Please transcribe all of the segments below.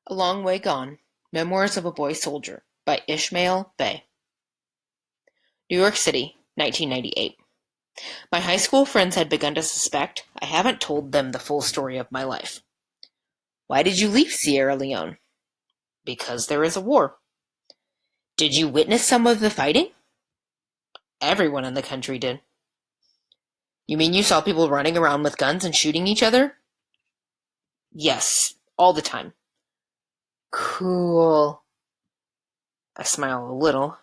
A Long Way Gone: Memoirs of a Boy Soldier by Ishmael Bay. New York City, 1998. My high school friends had begun to suspect I haven't told them the full story of my life. Why did you leave Sierra Leone? Because there is a war. Did you witness some of the fighting? Everyone in the country did. You mean you saw people running around with guns and shooting each other? Yes, all the time. Cool. I smile a little.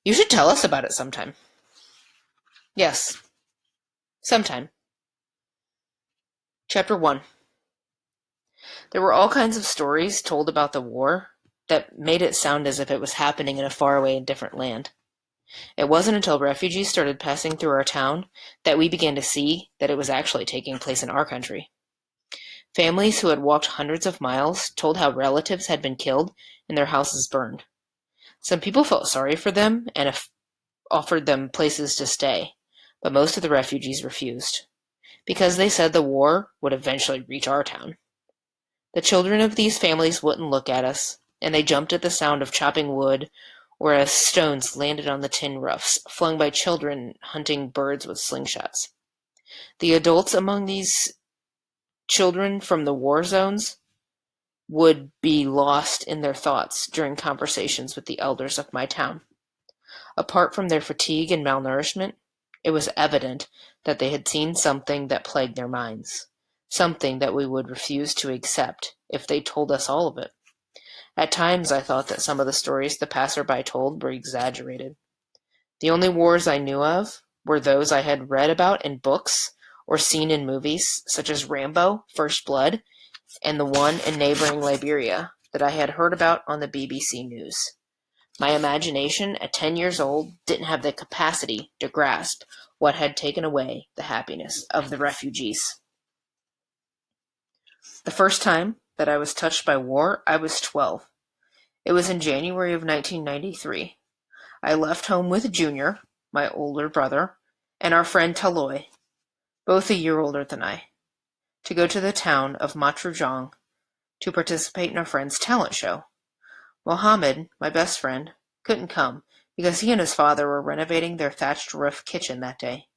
You should tell us about it sometime. Yes, sometime. Chapter 1. There were all kinds of stories told about the war that made it sound as if it was happening in a faraway and different land. It wasn't until refugees started passing through our town that we began to see that it was actually taking place in our country. Families who had walked hundreds of miles told how relatives had been killed and their houses burned. Some people felt sorry for them and offered them places to stay, but most of the refugees refused, because they said the war would eventually reach our town. The children of these families wouldn't look at us, and they jumped at the sound of chopping wood or as stones landed on the tin roofs, flung by children hunting birds with slingshots. The adults among these children from the war zones would be lost in their thoughts during conversations with the elders of my town. Apart from their fatigue and malnourishment, it was evident that they had seen something that plagued their minds, something that we would refuse to accept if they told us all of it. At times I thought that some of the stories the passerby told were exaggerated. The only wars I knew of were those I had read about in books or seen in movies, such as Rambo: First Blood, and the one in neighboring Liberia that I had heard about on the BBC News. My imagination, at 10 years old, didn't have the capacity to grasp what had taken away the happiness of the refugees. The first time that I was touched by war, I was 12. It was in January of 1993. I left home with Junior, my older brother, and our friend Taloy, both a year older than I, to go to the town of Matrujong to participate in a friend's talent show. Mohammed, my best friend, couldn't come because he and his father were renovating their thatched roof kitchen that day.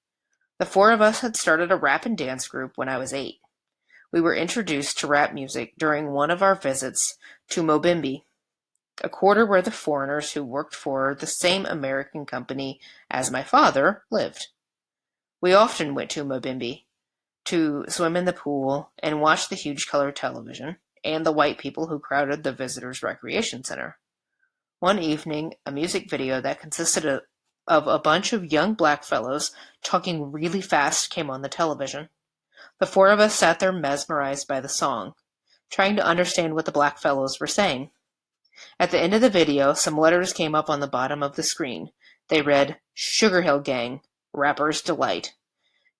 The four of us had started a rap and dance group when I was 8. We were introduced to rap music during one of our visits to Mobimbi, a quarter where the foreigners who worked for the same American company as my father lived. We often went to Mobimbi to swim in the pool and watch the huge color television and the white people who crowded the visitors' recreation center. One evening, a music video that consisted of a bunch of young black fellows talking really fast came on the television. The four of us sat there mesmerized by the song, trying to understand what the black fellows were saying. At the end of the video, some letters came up on the bottom of the screen. They read, "Sugar Hill Gang, Rapper's Delight."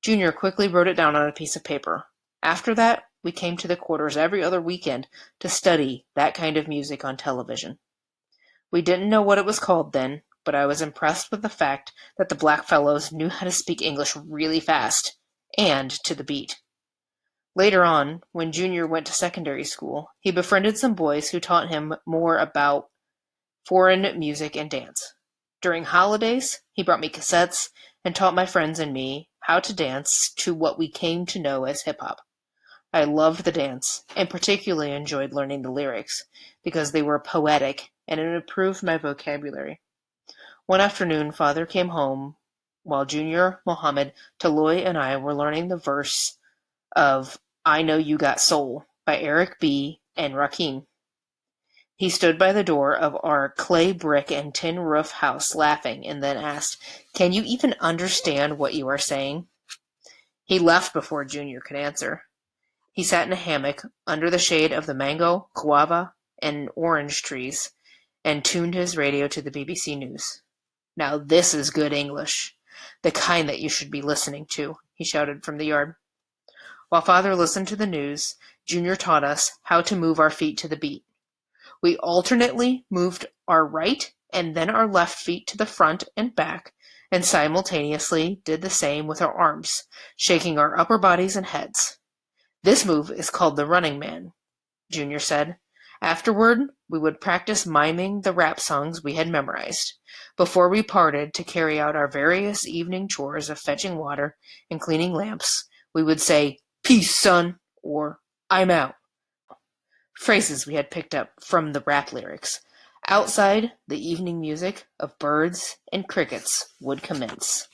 Junior quickly wrote it down on a piece of paper. After that, we came to the quarters every other weekend to study that kind of music on television. We didn't know what it was called then, but I was impressed with the fact that the black fellows knew how to speak English really fast, and to the beat. Later on, when Junior went to secondary school, he befriended some boys who taught him more about foreign music and dance. During holidays, he brought me cassettes and taught my friends and me how to dance to what we came to know as hip-hop. I loved the dance, and particularly enjoyed learning the lyrics, because they were poetic and it improved my vocabulary. One afternoon, Father came home while Junior, Mohammed, Taloy, and I were learning the verse of "I Know You Got Soul" by Eric B. and Rakim. He stood by the door of our clay brick and tin roof house laughing and then asked, "Can you even understand what you are saying?" He left before Junior could answer. He sat in a hammock under the shade of the mango, guava, and orange trees and tuned his radio to the BBC News. "Now this is good English, the kind that you should be listening to," he shouted from the yard. While Father listened to the news, Junior taught us how to move our feet to the beat. We alternately moved our right and then our left feet to the front and back, and simultaneously did the same with our arms, shaking our upper bodies and heads. "This move is called the running man," Junior said. Afterward, we would practice miming the rap songs we had memorized. Before we parted to carry out our various evening chores of fetching water and cleaning lamps, we would say, "Peace, son," or "I'm out," phrases we had picked up from the rap lyrics. Outside, the evening music of birds and crickets would commence.